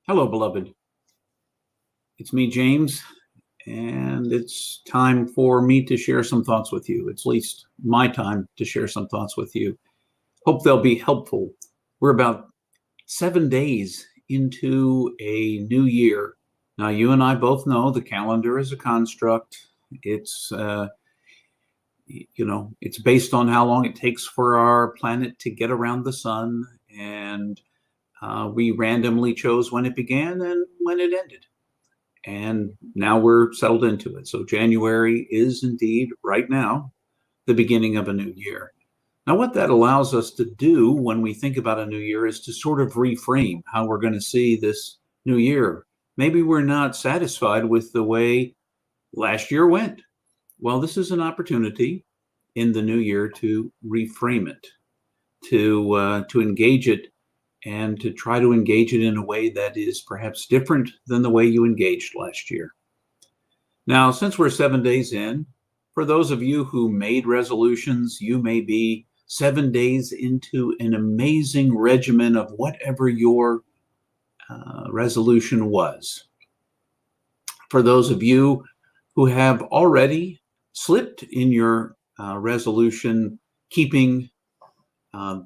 Hello, beloved. It's me, James, and it's time for me to share some thoughts with you. It's at least my time to share some thoughts with you. Hope they'll be helpful. We're about 7 days into a new year. Now, you and I both know the calendar is a construct. It's it's based on how long it takes for our planet to get around the sun, and we randomly chose when it began and when it ended. And now we're settled into it. So January is indeed right now the beginning of a new year. Now, what that allows us to do when we think about a new year is to sort of reframe how we're going to see this new year. Maybe we're not satisfied with the way last year went. Well, this is an opportunity in the new year to reframe it, to engage it, and to try to engage it in a way that is perhaps different than the way you engaged last year. Now, since we're 7 days in, for those of you who made resolutions, you may be 7 days into an amazing regimen of whatever your resolution was. For those of you who have already slipped in your resolution keeping,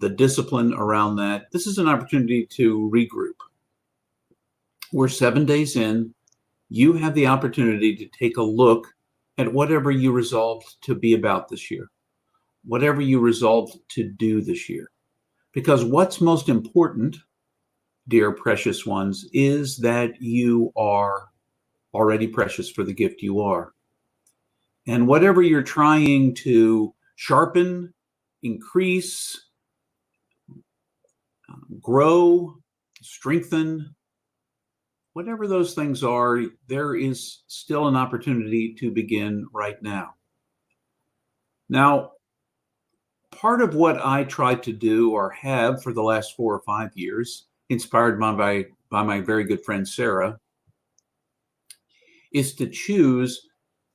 the discipline around that, this is an opportunity to regroup. We're 7 days in. You have the opportunity to take a look at whatever you resolved to be about this year, whatever you resolved to do this year. Because what's most important, dear precious ones, is that you are already precious for the gift you are. And whatever you're trying to sharpen, increase, grow, strengthen, whatever those things are, there is still an opportunity to begin right now. Now, part of what I tried to do or have for the last 4 or 5 years, inspired by my very good friend Sarah, is to choose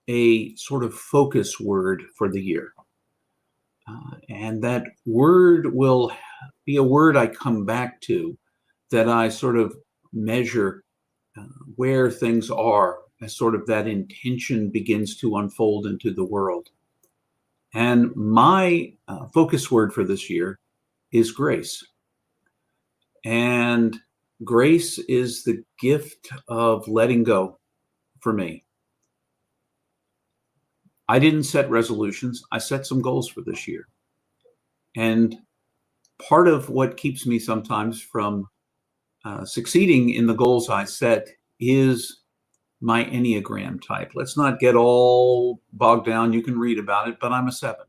a sort of focus word for the year. And that word will be a word I come back to, that I sort of measure where things are as sort of that intention begins to unfold into the world. And my focus word for this year is grace. And grace is the gift of letting go for me. I didn't set resolutions. I set some goals for this year. And part of what keeps me sometimes from succeeding in the goals I set is my Enneagram type. Let's not get all bogged down. You can read about it, but I'm a 7.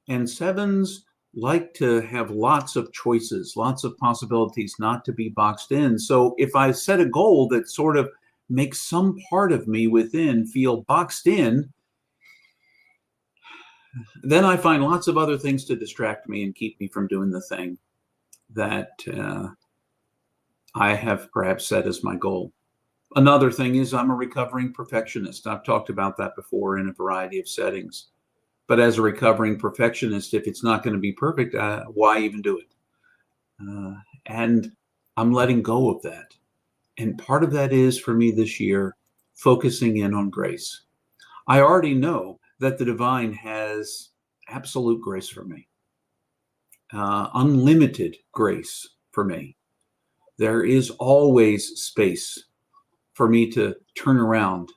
And 7s like to have lots of choices, lots of possibilities, not to be boxed in. So if I set a goal that sort of makes some part of me within feel boxed in, then I find lots of other things to distract me and keep me from doing the thing that I have perhaps set as my goal. Another thing is I'm a recovering perfectionist. I've talked about that before in a variety of settings. But as a recovering perfectionist, if it's not going to be perfect, why even do it? And I'm letting go of that. And part of that is, for me this year, focusing in on grace. I already know that the divine has absolute grace for me, unlimited grace for me. There is always space for me to turn around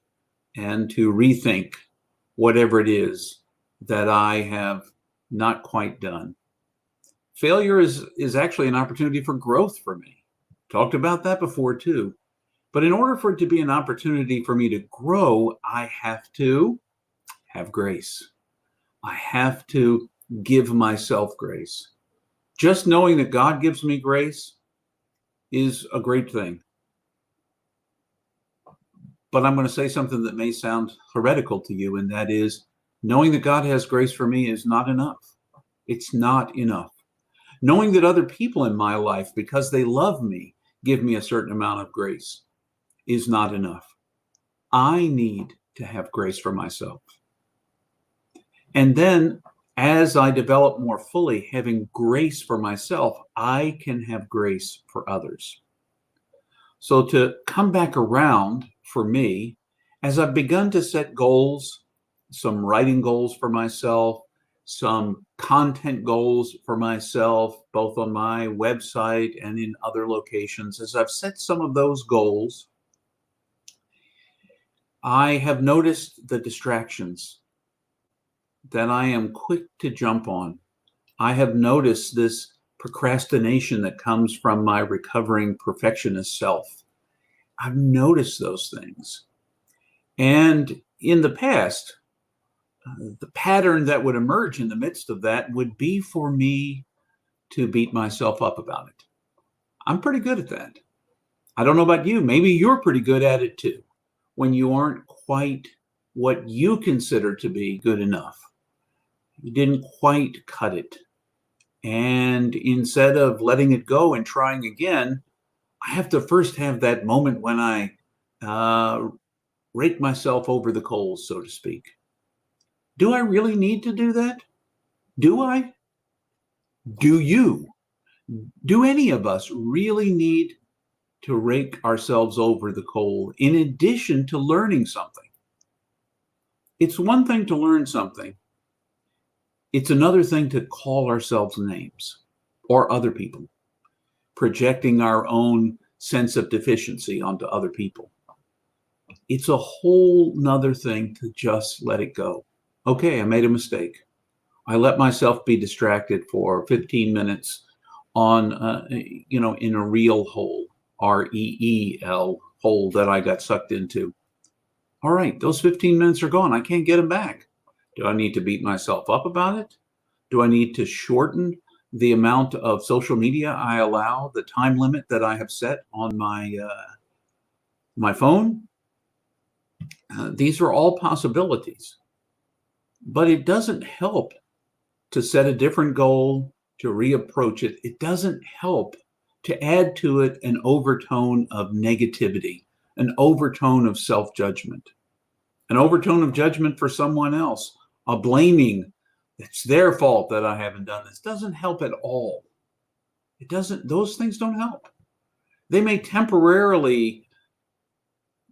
and to rethink whatever it is that I have not quite done. Failure is actually an opportunity for growth for me. Talked about that before too. But in order for it to be an opportunity for me to grow, I have to have grace. I have to give myself grace. Just knowing that God gives me grace is a great thing. But I'm going to say something that may sound heretical to you, and that is, knowing that God has grace for me is not enough. It's not enough. Knowing that other people in my life, because they love me, give me a certain amount of grace is not enough. I need to have grace for myself. And then as I develop more fully, having grace for myself, I can have grace for others. So to come back around for me, as I've begun to set goals, some writing goals for myself, some content goals for myself, both on my website and in other locations, as I've set some of those goals, I have noticed the distractions that I am quick to jump on. I have noticed this procrastination that comes from my recovering perfectionist self. I've noticed those things. And in the past, the pattern that would emerge in the midst of that would be for me to beat myself up about it. I'm pretty good at that. I don't know about you. Maybe you're pretty good at it too. When you aren't quite what you consider to be good enough, you didn't quite cut it. And instead of letting it go and trying again, I have to first have that moment when I rake myself over the coals, so to speak. Do I really need to do that? Do I? Do you? Do any of us really need to rake ourselves over the coal in addition to learning something? It's one thing to learn something. It's another thing to call ourselves names or other people, projecting our own sense of deficiency onto other people. It's a whole nother thing to just let it go. Okay, I made a mistake. I let myself be distracted for 15 minutes on, in a reel hole, REEL hole that I got sucked into. All right, those 15 minutes are gone. I can't get them back. Do I need to beat myself up about it? Do I need to shorten the amount of social media I allow, the time limit that I have set on my phone? These are all possibilities. But it doesn't help to set a different goal, to reapproach it. It doesn't help to add to it an overtone of negativity, an overtone of self-judgment, an overtone of judgment for someone else, a blaming. It's their fault that I haven't done this. Doesn't help at all. It doesn't, those things don't help. They may temporarily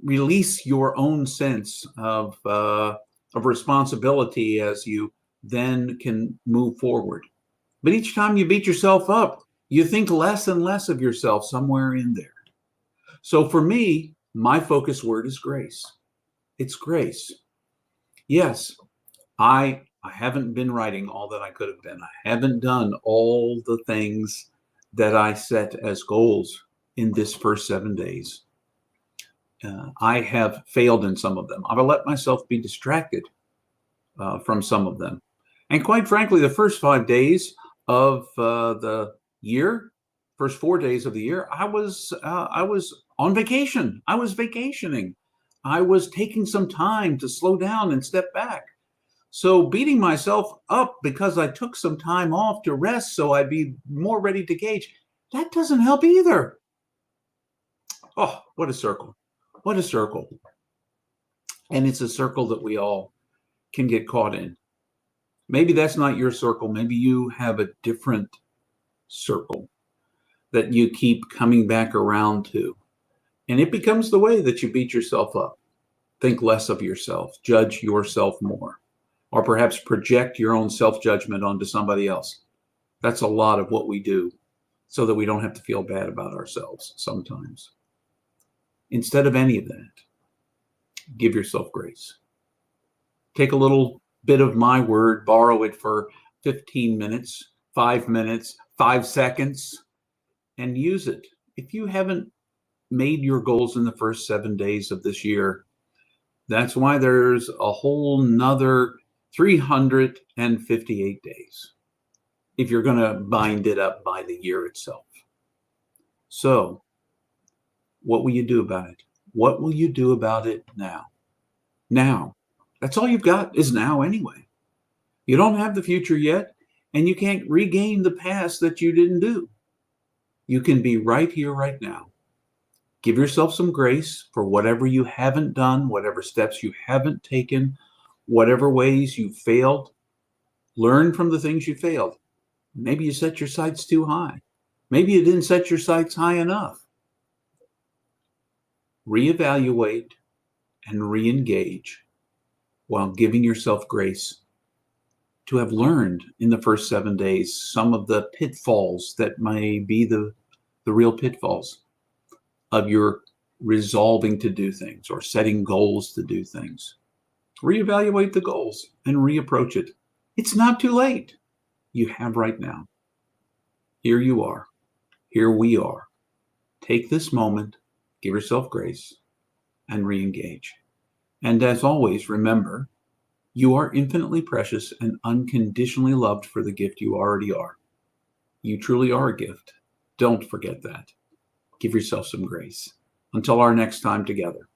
release your own sense of responsibility as you then can move forward. But each time you beat yourself up, you think less and less of yourself somewhere in there. So for me, my focus word is grace. It's grace. Yes, I haven't been writing all that I could have been. I haven't done all the things that I set as goals in this first 7 days. I have failed in some of them. I've let myself be distracted from some of them. And quite frankly, the first 5 days of the year, first 4 days of the year, I was on vacation. I was vacationing. I was taking some time to slow down and step back. So beating myself up because I took some time off to rest so I'd be more ready to gauge, that doesn't help either. Oh, what a circle. What a circle. And it's a circle that we all can get caught in. Maybe that's not your circle. Maybe you have a different circle that you keep coming back around to. And it becomes the way that you beat yourself up. Think less of yourself. Judge yourself more. Or perhaps project your own self-judgment onto somebody else. That's a lot of what we do so that we don't have to feel bad about ourselves sometimes. Instead of any of that, give yourself grace. Take a little bit of my word, borrow it for 15 minutes, 5 minutes, 5 seconds, and use it. If you haven't made your goals in the first 7 days of this year, that's why there's a whole nother 358 days if you're going to bind it up by the year itself. So, what will you do about it? What will you do about it now? Now. That's all you've got is now anyway. You don't have the future yet, and you can't regain the past that you didn't do. You can be right here, right now. Give yourself some grace for whatever you haven't done, whatever steps you haven't taken, whatever ways you failed. Learn from the things you failed. Maybe you set your sights too high. Maybe you didn't set your sights high enough. reevaluate, and re-engage while giving yourself grace to have learned in the first 7 days some of the pitfalls that may be the real pitfalls of your resolving to do things or setting goals to do things. Reevaluate the goals and reapproach it. It's not too late. You have right now. Here you are. Here we are. Take this moment, give yourself grace, and re-engage. And as always, remember, you are infinitely precious and unconditionally loved for the gift you already are. You truly are a gift. Don't forget that. Give yourself some grace. Until our next time together.